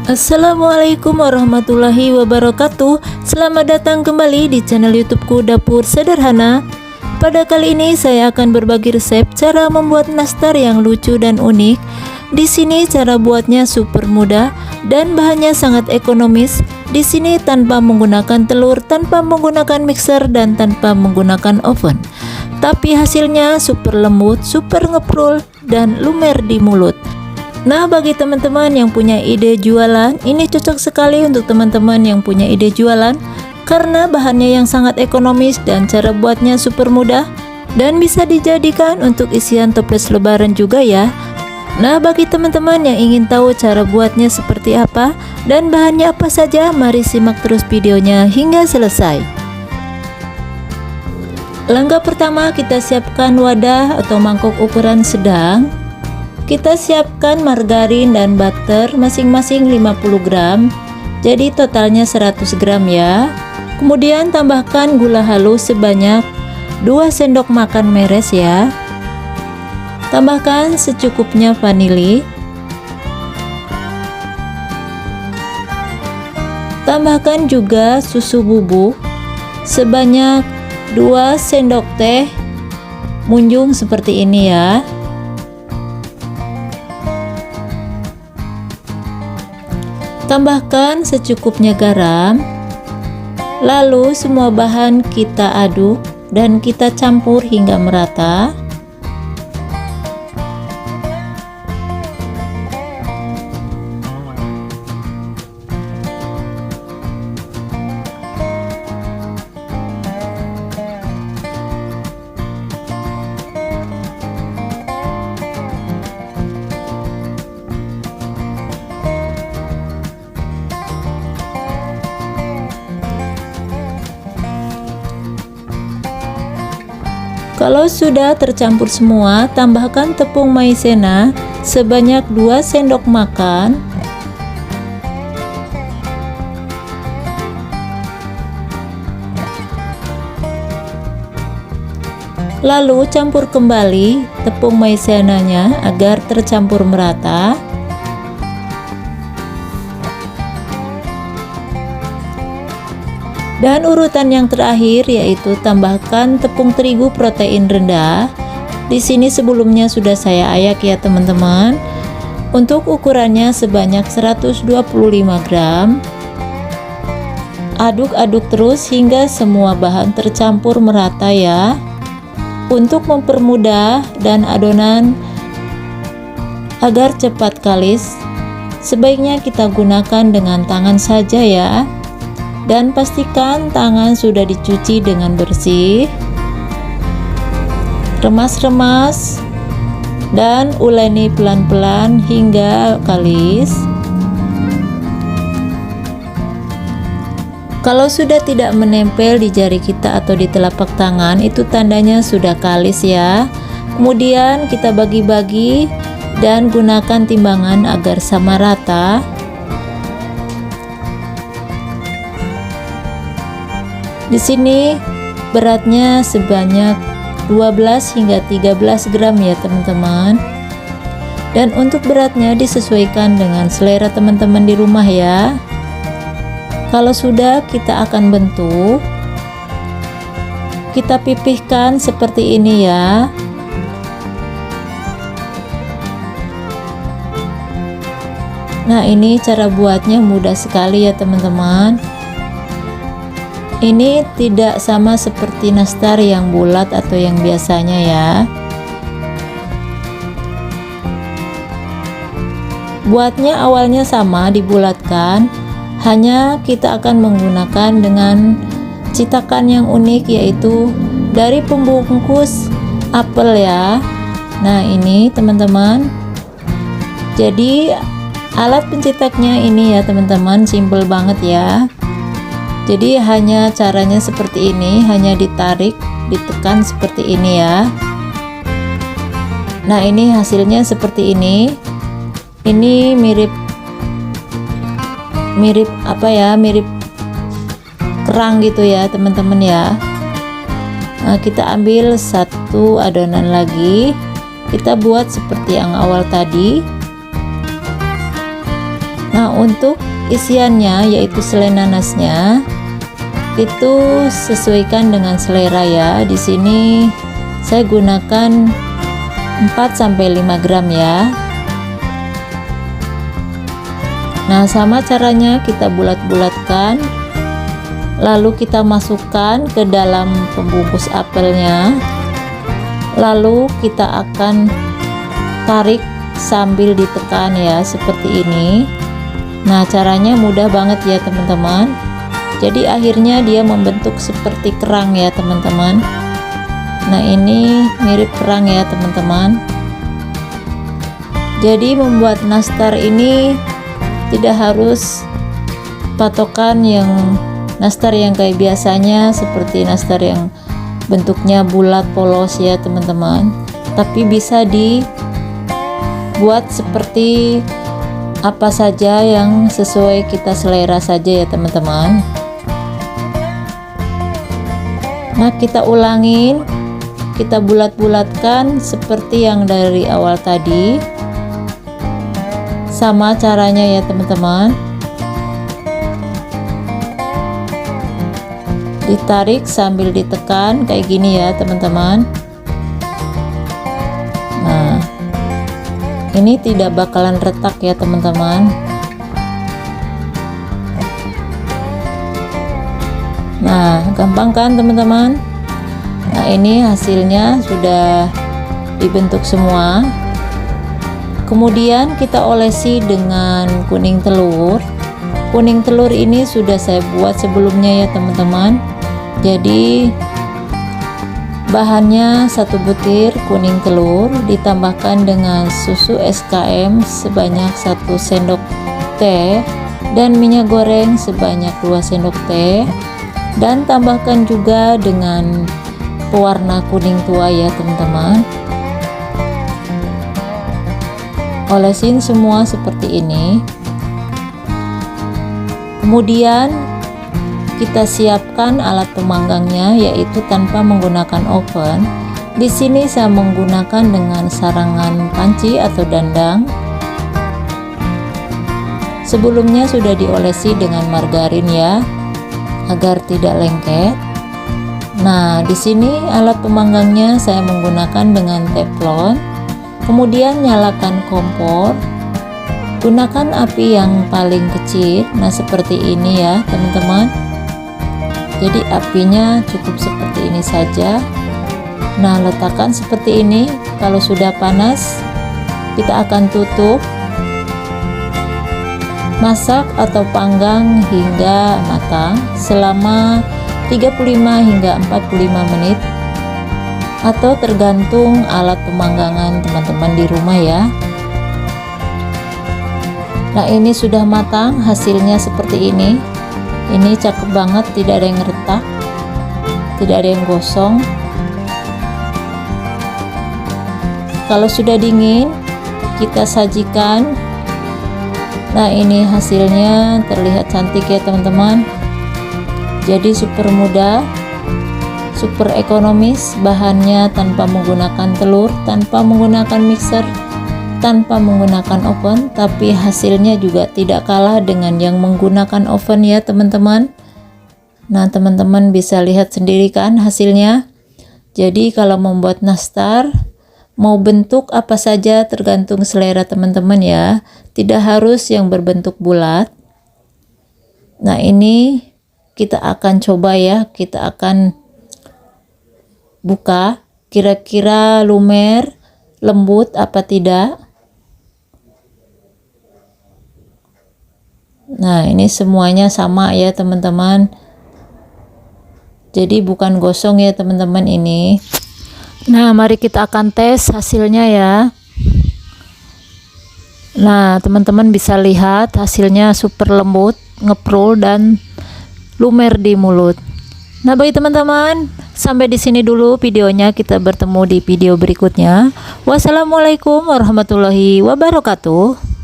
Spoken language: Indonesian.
Assalamualaikum warahmatullahi wabarakatuh. Selamat datang kembali di channel YouTubeku Dapur Sederhana. Pada kali ini saya akan berbagi resep cara membuat nastar yang lucu dan unik. Di sini cara buatnya super mudah dan bahannya sangat ekonomis. Di sini tanpa menggunakan telur, tanpa menggunakan mixer dan tanpa menggunakan oven. Tapi hasilnya super lembut, super ngeprul dan lumer di mulut. Nah, bagi teman-teman yang punya ide jualan, ini cocok sekali untuk teman-teman yang punya ide jualan karena bahannya yang sangat ekonomis dan cara buatnya super mudah dan bisa dijadikan untuk isian toples lebaran juga ya. Nah, bagi teman-teman yang ingin tahu cara buatnya seperti apa dan bahannya apa saja, mari simak terus videonya hingga selesai. Langkah pertama, kita siapkan wadah atau mangkok ukuran sedang. Kita siapkan margarin dan butter masing-masing 50 gram, jadi totalnya 100 gram ya. Kemudian tambahkan gula halus sebanyak 2 sendok makan meres ya. Tambahkan secukupnya vanili. Tambahkan juga susu bubuk sebanyak 2 sendok teh munjung seperti ini ya. Tambahkan secukupnya garam. Lalu semua bahan kita aduk dan kita campur hingga merata. Kalau sudah tercampur semua, tambahkan tepung maizena sebanyak 2 sendok makan. Lalu campur kembali tepung maizenanya agar tercampur merata. Dan urutan yang terakhir yaitu tambahkan tepung terigu protein rendah. Di sini sebelumnya sudah saya ayak ya teman-teman. Untuk ukurannya sebanyak 125 gram. Aduk-aduk terus hingga semua bahan tercampur merata ya. Untuk mempermudah dan adonan agar cepat kalis, sebaiknya kita gunakan dengan tangan saja ya. Dan pastikan tangan sudah dicuci dengan bersih. Remas-remas dan uleni pelan-pelan hingga kalis. Kalau sudah tidak menempel di jari kita atau di telapak tangan, itu tandanya sudah kalis ya. Kemudian kita bagi-bagi dan gunakan timbangan agar sama rata. Di sini beratnya sebanyak 12 hingga 13 gram ya teman-teman. Dan untuk beratnya disesuaikan dengan selera teman-teman di rumah ya. Kalau sudah, kita akan bentuk. Kita pipihkan seperti ini ya. Nah, ini cara buatnya mudah sekali ya teman-teman. Ini tidak sama seperti nastar yang bulat atau yang biasanya ya. Buatnya awalnya sama, dibulatkan, hanya kita akan menggunakan dengan cetakan yang unik yaitu dari pembungkus apel ya. Nah, ini teman-teman. Jadi alat pencetaknya ini ya teman-teman, simple banget ya. Jadi hanya caranya seperti ini, hanya ditarik, ditekan seperti ini ya. Nah, ini hasilnya seperti ini. Ini mirip apa ya? Mirip kerang gitu ya, teman-teman ya. Nah, kita ambil satu adonan lagi. Kita buat seperti yang awal tadi. Nah, untuk isiannya yaitu selai nanasnya itu sesuaikan dengan selera ya. Di sini saya gunakan 4-5 gram ya. Nah, sama caranya kita bulat-bulatkan, lalu kita masukkan ke dalam pembungkus apelnya, lalu kita akan tarik sambil ditekan ya, seperti ini. Nah, caranya mudah banget ya teman-teman. Jadi akhirnya dia membentuk seperti kerang ya teman-teman. Nah, ini mirip kerang ya teman-teman. Jadi membuat nastar ini tidak harus patokan yang nastar yang kayak biasanya, seperti nastar yang bentuknya bulat polos ya teman-teman, tapi bisa dibuat seperti apa saja yang sesuai kita selera saja ya teman-teman. Nah, kita ulangin, kita bulat-bulatkan seperti yang dari awal tadi. Sama caranya ya teman-teman, ditarik sambil ditekan kayak gini ya teman-teman. Nah, ini tidak bakalan retak ya teman-teman. Nah, gampang kan teman-teman. Nah, ini hasilnya sudah dibentuk semua. Kemudian kita olesi dengan kuning telur. Kuning telur ini sudah saya buat sebelumnya ya teman-teman. Jadi bahannya 1 butir kuning telur ditambahkan dengan susu SKM sebanyak 1 sendok teh dan minyak goreng sebanyak 2 sendok teh, dan tambahkan juga dengan pewarna kuning tua ya teman-teman. Olesin semua seperti ini. Kemudian kita siapkan alat pemanggangnya, yaitu tanpa menggunakan oven. Di sini saya menggunakan dengan sarangan panci atau dandang. Sebelumnya sudah diolesi dengan margarin ya, agar tidak lengket. Nah, di sini alat pemanggangnya saya menggunakan dengan teflon. Kemudian nyalakan kompor, gunakan api yang paling kecil. Nah, seperti ini ya teman-teman. Jadi apinya cukup seperti ini saja. Nah, letakkan seperti ini. Kalau sudah panas, kita akan tutup. Masak atau panggang hingga matang selama 35 hingga 45 menit, atau tergantung alat pemanggangan teman-teman di rumah ya. Nah, ini sudah matang, hasilnya seperti ini. Ini cakep banget, tidak ada yang retak, tidak ada yang gosong. Kalau sudah dingin, kita sajikan. Nah, ini hasilnya terlihat cantik ya teman-teman. Jadi super mudah, super ekonomis, bahannya tanpa menggunakan telur, tanpa menggunakan mixer, tanpa menggunakan oven, tapi hasilnya juga tidak kalah dengan yang menggunakan oven ya teman-teman. Nah, teman-teman bisa lihat sendiri kan hasilnya. Jadi kalau membuat nastar, mau bentuk apa saja tergantung selera teman-teman ya, tidak harus yang berbentuk bulat. Nah, ini kita akan coba ya, kita akan buka kira-kira lumer, lembut apa tidak. Nah, ini semuanya sama ya teman-teman, jadi bukan gosong ya teman-teman ini. Nah, mari kita akan tes hasilnya ya. Nah, teman-teman bisa lihat hasilnya super lembut, ngeprul dan lumer di mulut. Nah, bagi teman-teman, sampai di sini dulu videonya, kita bertemu di video berikutnya. Wassalamualaikum warahmatullahi wabarakatuh.